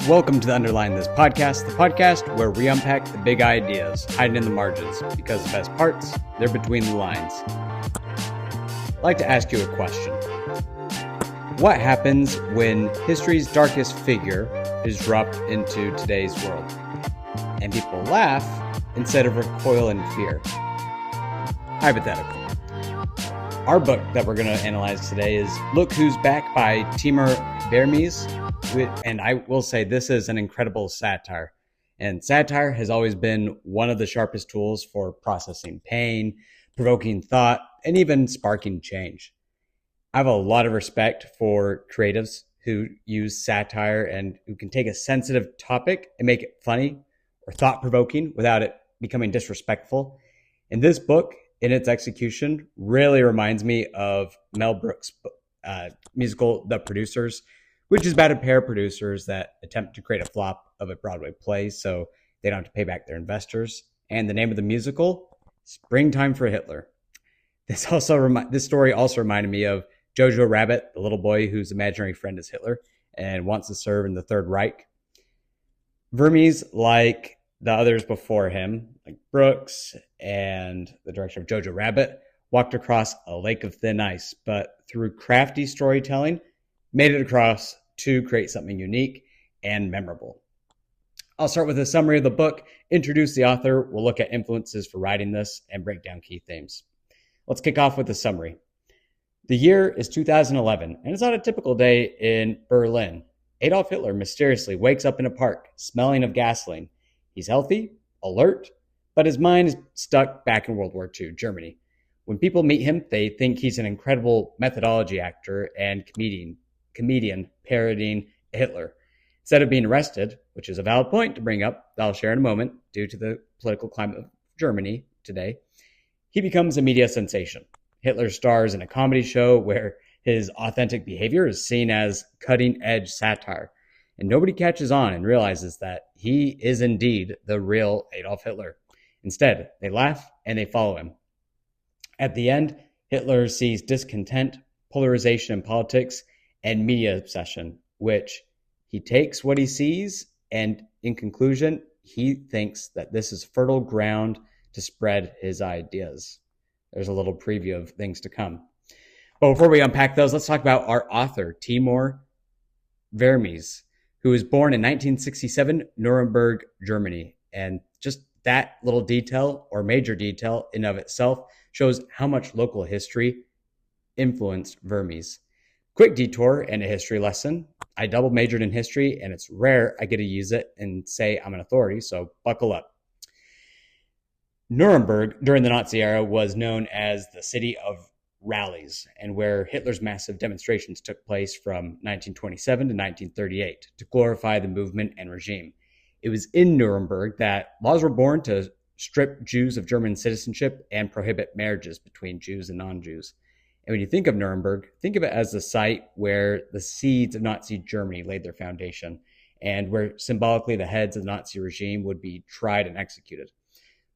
Welcome to the Underline This podcast, the podcast where we unpack the big ideas hiding in the margins, because the best parts, they're between the lines. I'd like to ask you a question. What happens when history's darkest figure is dropped into today's world? And people laugh instead of recoil in fear. Hypothetical. Our book that we're going to analyze today is Look Who's Back by Timur Vermes. And I will say this is an incredible satire. And satire has always been one of the sharpest tools for processing pain, provoking thought, and even sparking change. I have a lot of respect for creatives who use satire and who can take a sensitive topic and make it funny or thought-provoking without it becoming disrespectful. And this book, in its execution, really reminds me of Mel Brooks' musical The Producers, which is about a pair of producers that attempt to create a flop of a Broadway play so they don't have to pay back their investors. And the name of the musical, Springtime for Hitler. This story also reminded me of Jojo Rabbit, the little boy whose imaginary friend is Hitler and wants to serve in the Third Reich. Vermes, like the others before him, like Brooks and the director of Jojo Rabbit, walked across a lake of thin ice, but through crafty storytelling, made it across to create something unique and memorable. I'll start with a summary of the book, introduce the author, we'll look at influences for writing this, and break down key themes. Let's kick off with the summary. The year is 2011, and it's not a typical day in Berlin. Adolf Hitler mysteriously wakes up in a park, smelling of gasoline. He's healthy, alert, but his mind is stuck back in World War II, Germany. When people meet him, they think he's an incredible methodology actor and comedian parodying Hitler. Instead of being arrested, which is a valid point to bring up, that I'll share in a moment, due to the political climate of Germany today, he becomes a media sensation. Hitler stars in a comedy show where his authentic behavior is seen as cutting-edge satire, and nobody catches on and realizes that he is indeed the real Adolf Hitler. Instead, they laugh and they follow him. At the end, Hitler sees discontent, polarization in politics, and media obsession, which he takes what he sees, and in conclusion, he thinks that this is fertile ground to spread his ideas. There's a little preview of things to come. But before we unpack those, let's talk about our author, Timur Vermes, who was born in 1967, Nuremberg, Germany. And just that little detail, or major detail in of itself, shows how much local history influenced Vermes. Quick detour and a history lesson. I double majored in history, and it's rare I get to use it and say I'm an authority, so buckle up. Nuremberg, during the Nazi era, was known as the city of rallies, and where Hitler's massive demonstrations took place from 1927 to 1938 to glorify the movement and regime. It was in Nuremberg that laws were born to strip Jews of German citizenship and prohibit marriages between Jews and non-Jews. And when you think of Nuremberg, think of it as the site where the seeds of Nazi Germany laid their foundation, and where symbolically the heads of the Nazi regime would be tried and executed.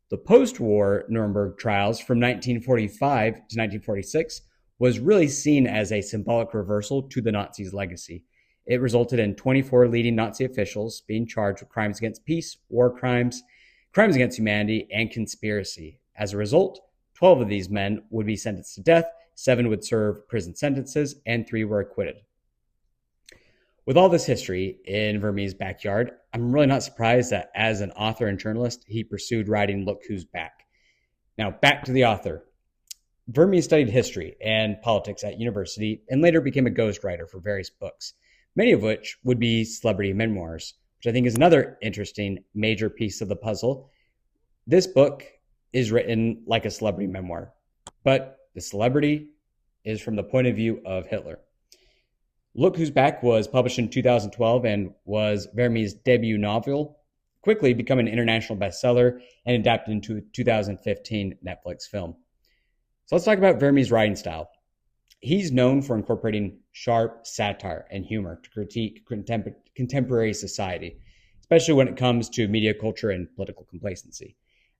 The post-war Nuremberg trials from 1945 to 1946 was really seen as a symbolic reversal to the Nazis' legacy. It resulted in 24 leading Nazi officials being charged with crimes against peace, war crimes, crimes against humanity, and conspiracy. As a result, 12 of these men would be sentenced to death, 7 would serve prison sentences, and 3 were acquitted. With all this history in Vermes' backyard, I'm really not surprised that as an author and journalist, he pursued writing Look Who's Back. Now, back to the author. Vermes studied history and politics at university and later became a ghostwriter for various books, many of which would be celebrity memoirs, which I think is another interesting major piece of the puzzle. This book is written like a celebrity memoir, but the celebrity is from the point of view of Hitler. Look Who's Back was published in 2012 and was Vermes' debut novel, quickly becoming an international bestseller and adapted into a 2015 Netflix film. So let's talk about Vermes' writing style. He's known for incorporating sharp satire and humor to critique contemporary society, especially when it comes to media culture and political complacency.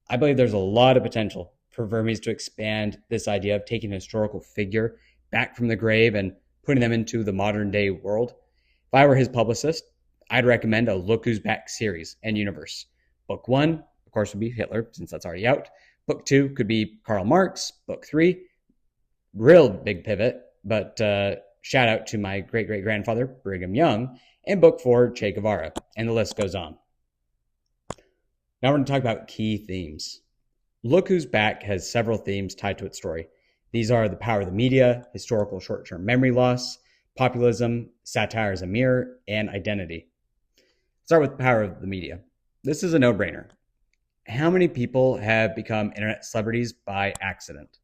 I believe there's a lot of potential for Vermes to expand this idea of taking a historical figure back from the grave and putting them into the modern day world. If I were his publicist, I'd recommend a Look Who's Back series and universe. Book 1, of course, would be Hitler, since that's already out. Book 2 could be Karl Marx. Book 3, real big pivot, but shout out to my great-great-grandfather, Brigham Young. And Book 4, Che Guevara. And the list goes on. Now we're going to talk about key themes. Look Who's Back has several themes tied to its story. These are the power of the media, historical short-term memory loss, populism, satire as a mirror, and identity. Start with the power of the media. This is a no-brainer. How many people have become internet celebrities by accident?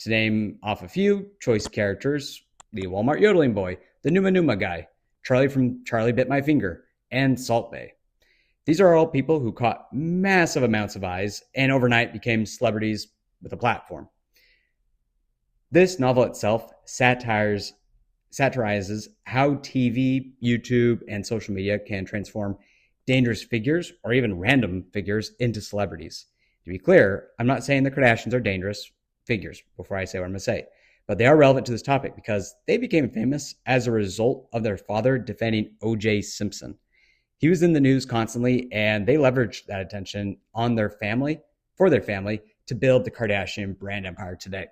To name off a few, choice characters, the Walmart yodeling boy, the Numa Numa guy, Charlie from Charlie Bit My Finger, and Salt Bae. These are all people who caught massive amounts of eyes and overnight became celebrities with a platform. This novel itself satirizes how TV, YouTube, and social media can transform dangerous figures or even random figures into celebrities. To be clear, I'm not saying the Kardashians are dangerous figures before I say what I'm going to say, but they are relevant to this topic because they became famous as a result of their father defending O.J. Simpson. He was in the news constantly, and they leveraged that attention on their family, for their family, to build the Kardashian brand empire today.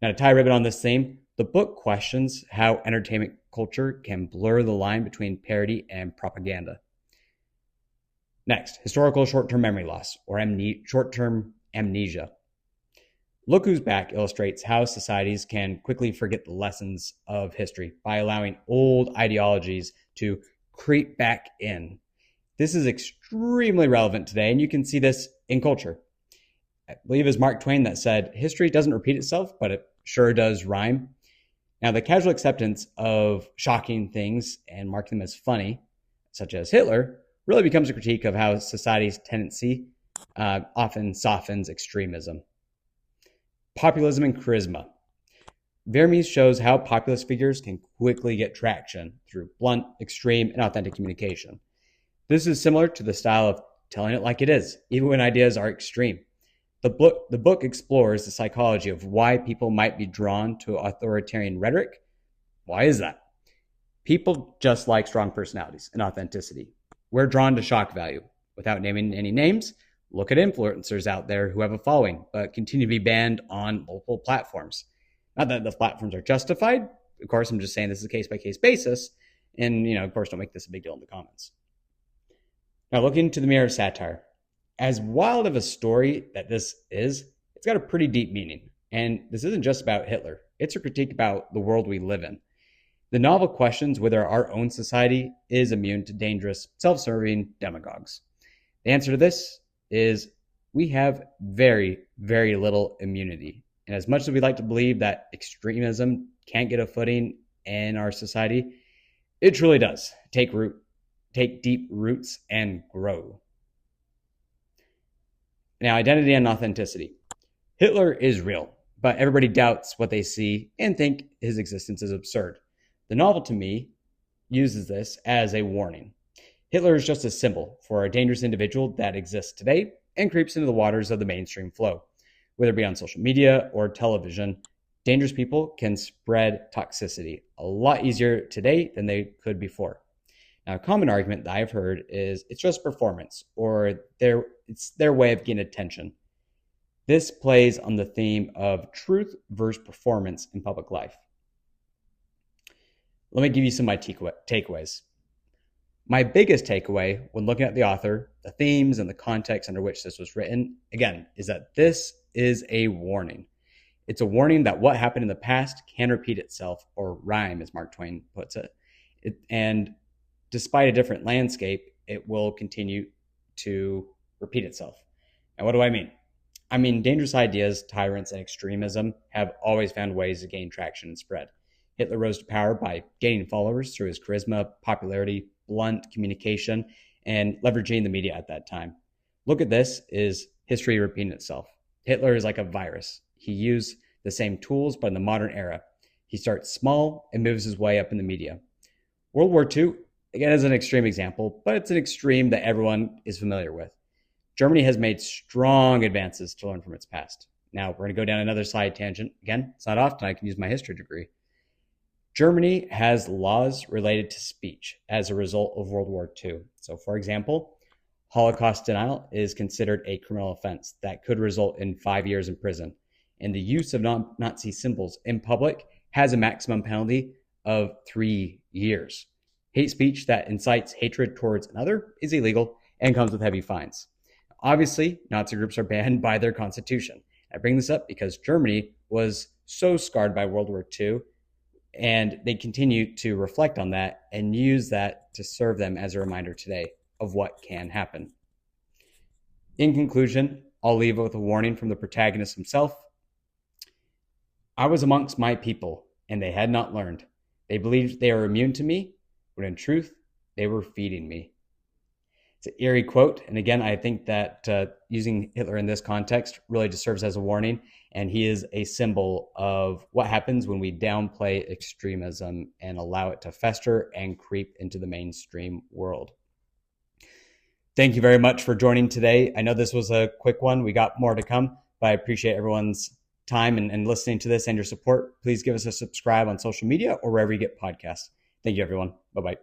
Now, to tie a ribbon on this theme, the book questions how entertainment culture can blur the line between parody and propaganda. Next, historical short-term memory loss, or short-term amnesia. Look Who's Back illustrates how societies can quickly forget the lessons of history by allowing old ideologies to creep back in. This is extremely relevant today, and you can see this in culture. I believe it was Mark Twain that said, history doesn't repeat itself, but it sure does rhyme. Now, the casual acceptance of shocking things and marking them as funny, such as Hitler, really becomes a critique of how society's tendency often softens extremism. Populism and charisma. Vermes shows how populist figures can quickly get traction through blunt, extreme, and authentic communication. This is similar to the style of telling it like it is, even when ideas are extreme. The book explores the psychology of why people might be drawn to authoritarian rhetoric. Why is that? People just like strong personalities and authenticity. We're drawn to shock value. Without naming any names, look at influencers out there who have a following, but continue to be banned on multiple platforms. Not that the platforms are justified. Of course, I'm just saying this is a case-by-case basis. And, of course, don't make this a big deal in the comments. Now, looking into the mirror of satire. As wild of a story that this is, it's got a pretty deep meaning. And this isn't just about Hitler. It's a critique about the world we live in. The novel questions whether our own society is immune to dangerous, self-serving demagogues. The answer to this is we have very, very little immunity. And as much as we'd like to believe that extremism can't get a footing in our society, it truly does take deep roots and grow. Now, identity and authenticity. Hitler is real, but everybody doubts what they see and think his existence is absurd. The novel, to me, uses this as a warning. Hitler is just a symbol for a dangerous individual that exists today and creeps into the waters of the mainstream flow. Whether it be on social media or television, dangerous people can spread toxicity a lot easier today than they could before. Now, a common argument that I've heard is it's just performance, or it's their way of getting attention. This plays on the theme of truth versus performance in public life. Let me give you some of my takeaways. My biggest takeaway when looking at the author, the themes, and the context under which this was written, again, is that this is a warning. It's a warning that what happened in the past can repeat itself, or rhyme, as Mark Twain puts it. And despite a different landscape, it will continue to repeat itself. And what do I mean? I mean, dangerous ideas, tyrants, and extremism have always found ways to gain traction and spread. Hitler rose to power by gaining followers through his charisma, popularity, blunt communication, and leveraging the media at that time. Look at this is history repeating itself. Hitler is like a virus. He used the same tools, but in the modern era. He starts small and moves his way up in the media. World War II, again, is an extreme example, but it's an extreme that everyone is familiar with. Germany has made strong advances to learn from its past. Now, we're going to go down another side tangent. Again, it's not often I can use my history degree. Germany has laws related to speech as a result of World War II. So, for example, Holocaust denial is considered a criminal offense that could result in 5 years in prison. And the use of Nazi symbols in public has a maximum penalty of 3 years. Hate speech that incites hatred towards another is illegal and comes with heavy fines. Obviously, Nazi groups are banned by their constitution. I bring this up because Germany was so scarred by World War II, and they continue to reflect on that and use that to serve them as a reminder today of what can happen. In conclusion, I'll leave with a warning from the protagonist himself. I was amongst my people, and they had not learned. They believed they were immune to me, when in truth, they were feeding me. It's an eerie quote, and again, I think that using Hitler in this context really just serves as a warning, and he is a symbol of what happens when we downplay extremism and allow it to fester and creep into the mainstream world. Thank you very much for joining today. I know this was a quick one. We got more to come, but I appreciate everyone's time and listening to this and your support. Please give us a subscribe on social media or wherever you get podcasts. Thank you, everyone. Bye-bye.